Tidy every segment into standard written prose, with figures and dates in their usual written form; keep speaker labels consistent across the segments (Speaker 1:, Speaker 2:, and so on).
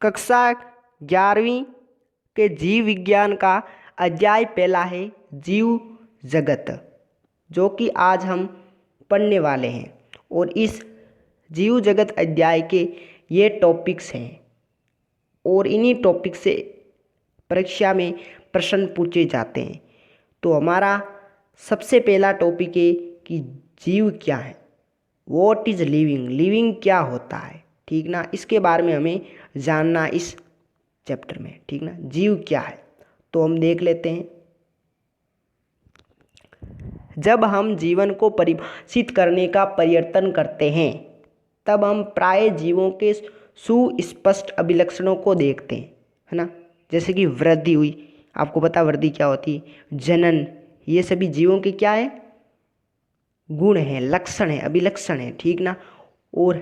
Speaker 1: कक्षा 11वीं के जीव विज्ञान का अध्याय पहला है जीव जगत, जो कि आज हम पढ़ने वाले हैं। और इस जीव जगत अध्याय के ये टॉपिक्स हैं और इन्हीं टॉपिक से परीक्षा में प्रश्न पूछे जाते हैं। तो हमारा सबसे पहला टॉपिक है कि जीव क्या है, व्हाट इज लिविंग, लिविंग क्या होता है, ठीक ना। इसके बारे में हमें जानना इस चैप्टर में, ठीक ना। जीव क्या है तो हम देख लेते हैं। जब हम जीवन को परिभाषित करने का प्रयत्न करते हैं तब हम प्राय जीवों के सुस्पष्ट अभिलक्षणों को देखते हैं, है ना। जैसे कि वृद्धि हुई, आपको पता वृद्धि क्या होती है, जनन, ये सभी जीवों के क्या है, गुण है, लक्षण है, अभिलक्षण है, ठीक ना। और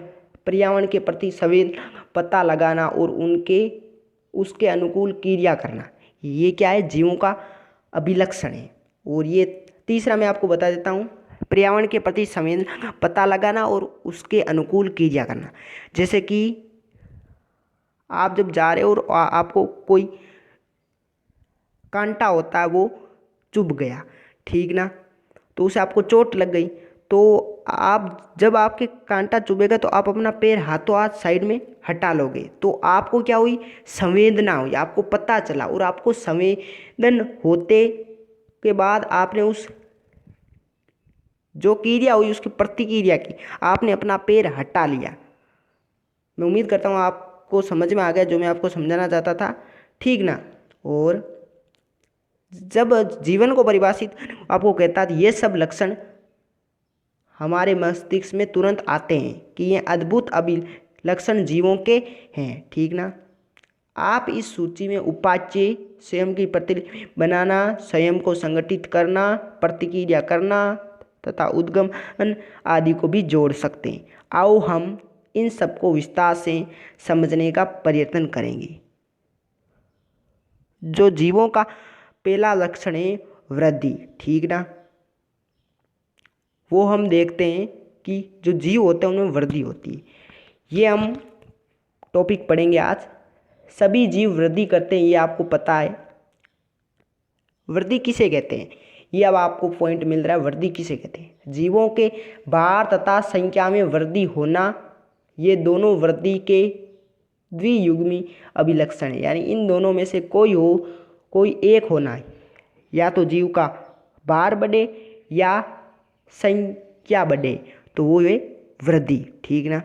Speaker 1: पर्यावरण के प्रति संवेदना पता लगाना और उसके अनुकूल क्रिया करना, ये क्या है, जीवों का अभिलक्षण है। और ये तीसरा मैं आपको बता देता हूँ, पर्यावरण के प्रति संवेदना पता लगाना और उसके अनुकूल क्रिया करना। जैसे कि आप जब जा रहे हो और आपको कोई कांटा होता है वो चुभ गया, ठीक ना, तो उसे आपको चोट लग गई, तो आप जब आपके कांटा चुभेगा तो आप अपना पैर हाथों हाथ साइड में हटा लोगे, तो आपको क्या हुई, संवेदना हुई, आपको पता चला। और आपको संवेदन होते के बाद आपने उस जो क्रिया हुई उसकी प्रतिक्रिया की, आपने अपना पैर हटा लिया। मैं उम्मीद करता हूँ आपको समझ में आ गया जो मैं आपको समझाना चाहता था, ठीक ना। और जब जीवन को परिभाषित आपको कहता है, ये सब लक्षण हमारे मस्तिष्क में तुरंत आते हैं कि ये अद्भुत अभिलक्षण जीवों के हैं, ठीक ना। आप इस सूची में उपाच्य, स्वयं की प्रतिलिपि बनाना, स्वयं को संगठित करना, प्रतिक्रिया करना तथा उद्गमन आदि को भी जोड़ सकते हैं। आओ हम इन सबको विस्तार से समझने का प्रयत्न करेंगे। जो जीवों का पहला लक्षण है वृद्धि, ठीक ना। वो हम देखते हैं कि जो जीव होते हैं उनमें वृद्धि होती है, ये हम टॉपिक पढ़ेंगे आज। सभी जीव वृद्धि करते हैं, ये आपको पता है। वृद्धि किसे कहते हैं, ये अब आपको पॉइंट मिल रहा है। वृद्धि किसे कहते हैं, जीवों के भार तथा संख्या में वृद्धि होना, ये दोनों वृद्धि के द्वियुग्मी अभिलक्षण है। यानी इन दोनों में से कोई एक होना है, या तो जीव का भार बढ़े या संख्या बढ़े, तो वो है वृद्धि, ठीक ना।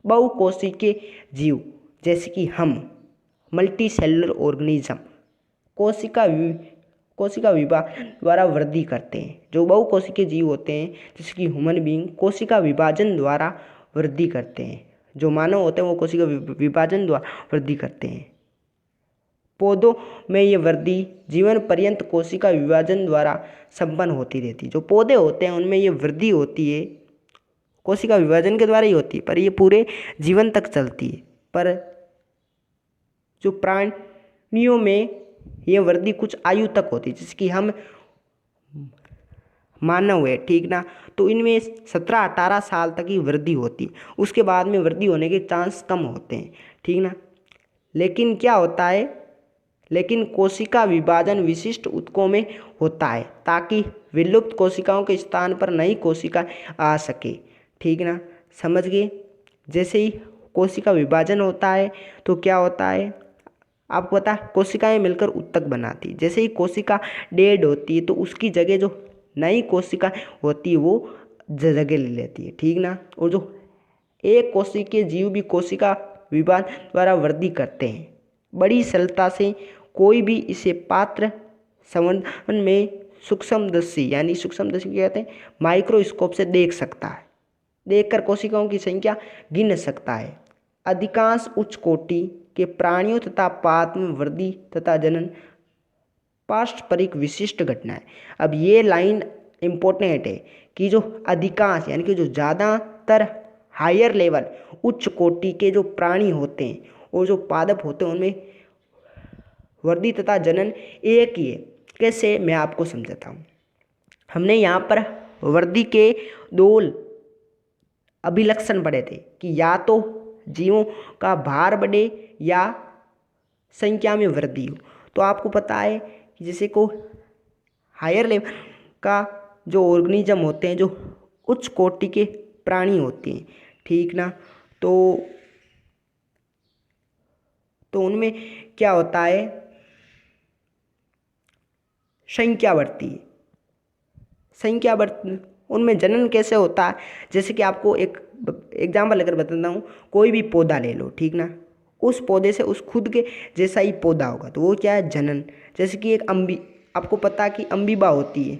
Speaker 1: बहुकोशिकीय जीव जैसे कि हम, मल्टी सेलुलर ऑर्गेनिज्म, कोशिका विभाजन द्वारा वृद्धि करते हैं। जो बहुकोशिकीय जीव होते हैं जैसे कि ह्यूमन बीइंग, कोशिका विभाजन द्वारा वृद्धि करते हैं। जो मानव होते हैं वो कोशिका विभाजन द्वारा वृद्धि करते हैं। पौधों में ये वृद्धि जीवन पर्यंत कोशिका विभाजन द्वारा संपन्न होती रहती है। जो पौधे होते हैं उनमें ये वृद्धि होती है, कोशिका विभाजन के द्वारा ही होती है, पर ये पूरे जीवन तक चलती है। पर जो प्राणियों में ये वृद्धि कुछ आयु तक होती है, जैसे कि हम मानव है, ठीक ना, तो इनमें 17-18 साल तक ही वृद्धि होती है। उसके बाद में वृद्धि होने के चांस कम होते हैं, ठीक ना। लेकिन क्या होता है, लेकिन कोशिका विभाजन विशिष्ट ऊतकों में होता है ताकि विलुप्त कोशिकाओं के स्थान पर नई कोशिका आ सके, ठीक ना, समझ गए। जैसे ही कोशिका विभाजन होता है तो क्या होता है, आपको पता है, कोशिकाएं मिलकर ऊतक बनाती है। जैसे ही कोशिका डेड होती है तो उसकी जगह जो नई कोशिका होती है वो जगह ले लेती है, ठीक ना। और जो एक कोशिकीय जीव भी कोशिका विभाजन द्वारा वृद्धि करते हैं। बड़ी सरलता से कोई भी इसे पात्र संवर्धन में सूक्ष्मदर्शी, यानी सूक्ष्मदर्शी क्या कहते हैं, माइक्रोस्कोप से देख सकता है, देखकर कोशिकाओं की संख्या गिन सकता है। अधिकांश उच्च कोटि के प्राणियों तथा पाद में वृद्धि तथा जनन पारस्परिक विशिष्ट घटना है। अब ये लाइन इम्पोर्टेंट है कि जो अधिकांश यानी कि जो ज़्यादातर हायर लेवल उच्च कोटि के जो प्राणी होते हैं और जो पादप होते हैं उनमें वृद्धि तथा जनन एक ही है। कैसे, मैं आपको समझाता हूँ। हमने यहाँ पर वृद्धि के दो अभिलक्षण पढ़े थे कि या तो जीवों का भार बढ़े या संख्या में वृद्धि हो। तो आपको पता है कि जैसे को हायर लेवल का जो ऑर्गेनिज्म होते हैं, जो उच्च कोटि के प्राणी होते हैं, ठीक ना, तो उनमें क्या होता है, संख्या बढ़ती है। संख्या बढ़ उनमें जनन कैसे होता है, जैसे कि आपको एक एग्जाम्पल अगर बताता हूँ, कोई भी पौधा ले लो, ठीक ना, उस पौधे से उस खुद के जैसा ही पौधा होगा, तो वो क्या है, जनन। जैसे कि एक आपको पता कि अम्बीबा होती है,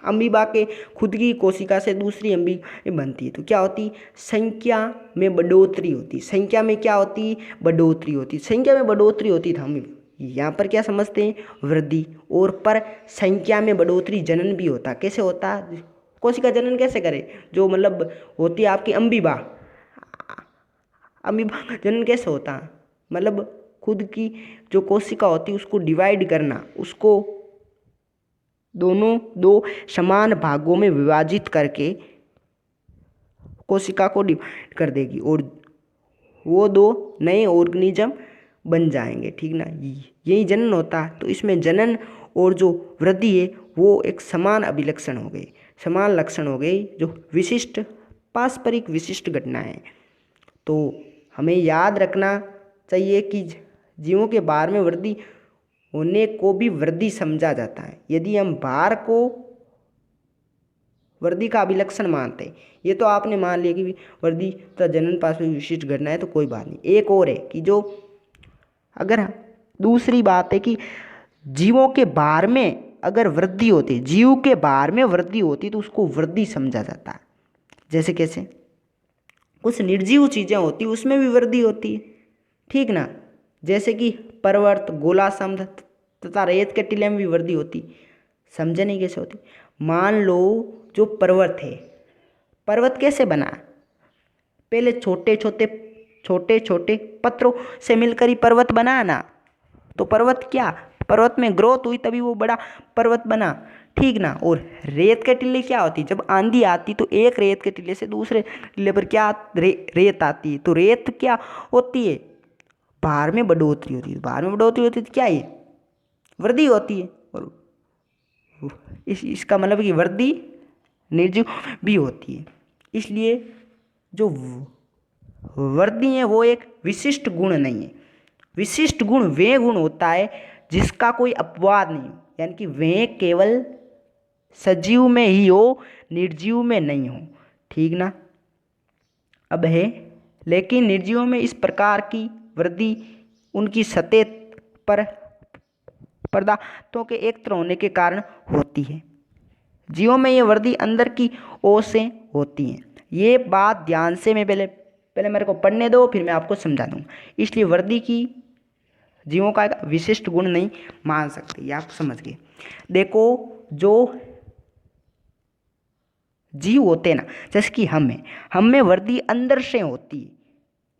Speaker 1: अम्बीबा के खुद की कोशिका से दूसरी अम्बीबा बनती है, तो क्या होती है, संख्या में बढ़ोतरी होती है। संख्या में क्या होती है, बढ़ोतरी होती है। संख्या में बढ़ोतरी होती है, तो हम यहाँ पर क्या समझते हैं, वृद्धि। और पर संख्या में बढ़ोतरी जनन भी होता है। कैसे होता है, कोशिका जनन कैसे करे, जो मतलब होती है आपकी अम्बीबा, अम्बीबा का जनन कैसे होता है, मतलब खुद की जो कोशिका होती है उसको डिवाइड करना, उसको दो समान भागों में विभाजित करके कोशिका को डिवाइड कर देगी और वो दो नए ऑर्गेनिज्म बन जाएंगे, ठीक ना, यही जनन होता है। तो इसमें जनन और जो वृद्धि है वो एक समान अभिलक्षण हो गई, समान लक्षण हो गई, जो विशिष्ट पारस्परिक विशिष्ट घटना है। तो हमें याद रखना चाहिए कि जीवों के भार में वृद्धि होने को भी वृद्धि समझा जाता है। यदि हम भार को वृद्धि का अभिलक्षण मानते हैं, ये तो आपने मान लिया कि वृद्धि तथा जनन पारस्परिक विशिष्ट घटना है, तो कोई बात नहीं। एक और है कि जो अगर दूसरी बात है कि जीवों के भार में अगर वृद्धि होती है, जीव के भार में वृद्धि होती है, तो उसको वृद्धि समझा जाता है। जैसे कैसे, कुछ निर्जीव चीज़ें होती है उसमें भी वृद्धि होती है, ठीक ना, जैसे कि पर्वत, गोला समुद्र तथा रेत के टीले में भी वृद्धि होती। समझे नहीं कैसे होती, मान लो जो पर्वत है, पर्वत कैसे बना, पहले छोटे छोटे पत्थरों से मिलकर ही पर्वत बना ना, तो पर्वत में ग्रोथ हुई तभी वो बड़ा पर्वत बना, ठीक ना। और रेत के टीले क्या होती, जब आंधी आती तो एक रेत के टीले से दूसरे टीले पर क्या रेत आती है, तो रेत क्या होती है, भार में बढ़ोतरी होती है। भार में बढ़ोतरी होती है तो क्या है, वृद्धि होती है। और इसका मतलब कि वृद्धि निर्जीव भी होती है। इसलिए जो वृद्धि है वो एक विशिष्ट गुण नहीं है। विशिष्ट गुण वे गुण होता है जिसका कोई अपवाद नहीं हो, यानी कि वे केवल सजीव में ही हो, निर्जीव में नहीं हो, ठीक ना। अब है, लेकिन निर्जीवों में इस प्रकार की वृद्धि उनकी सतह पर पदार्थों के एकत्र होने के कारण होती है। जीवों में ये वृद्धि अंदर की ओर से होती है। ये बात ध्यान से मैं पहले मेरे को पढ़ने दो, फिर मैं आपको समझा दूंगा। इसलिए वृद्धि की जीवों का एक विशिष्ट गुण नहीं मान सकते, ये आप समझ गए। देखो, जो जीव होते हैं ना, जैसे कि हम में वृद्धि अंदर से होती है,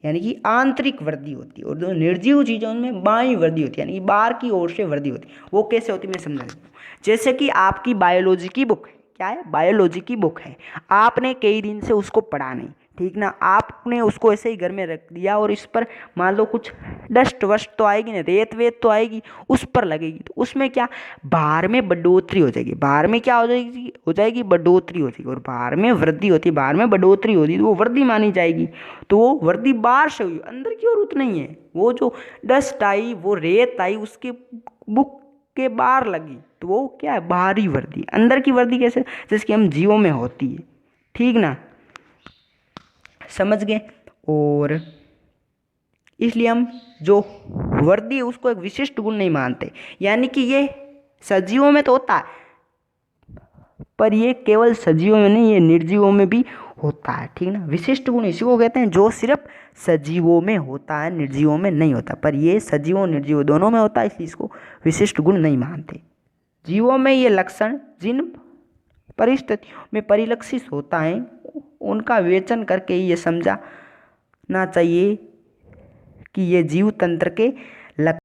Speaker 1: यानी कि आंतरिक वृद्धि होती है, और जो निर्जीव चीज़ें उनमें बाह्य वृद्धि होती है, यानी कि बाहर की ओर से वृद्धि होती है। वो कैसे होती है मैं समझा देता हूँ। जैसे कि आपकी बायोलॉजी की बुक है, क्या है, बायोलॉजी की बुक है, आपने कई दिन से उसको पढ़ा नहीं, ठीक ना, आपने उसको ऐसे ही घर में रख दिया और इस पर मान लो कुछ डस्ट वस्ट तो आएगी ना, रेत वेत तो आएगी, उस पर लगेगी, तो उसमें क्या, भार में बढ़ोतरी हो जाएगी। भार में क्या हो जाएगी बढ़ोतरी हो जाएगी। और भार में वृद्धि होती है, भार में बढ़ोतरी होती है, तो वो वृद्धि मानी जाएगी। तो वो वृद्धि बाहर से हुई, अंदर की ओर उतना ही है। वो जो डस्ट आई, वो रेत आई, उसके बुक के बाहर लगी, तो वो क्या है, बाहरी वृद्धि। अंदर की वृद्धि कैसे, जैसे कि हम जीवों में होती है, ठीक ना, समझ गए। और इसलिए हम जो वृद्धि है उसको एक विशिष्ट गुण नहीं मानते, यानी कि ये सजीवों में तो होता है, पर ये केवल सजीवों में नहीं, ये निर्जीवों में भी होता है, ठीक ना। विशिष्ट गुण इसी को कहते हैं जो सिर्फ सजीवों में होता है, निर्जीवों में नहीं होता, पर ये सजीवों निर्जीवों दोनों में होता है, इसलिए इसको विशिष्ट गुण नहीं मानते। जीवों में ये लक्षण जिन परिस्थितियों में परिलक्षित होता है उनका विवेचन करके ये समझना चाहिए कि ये जीव तंत्र के लक्षण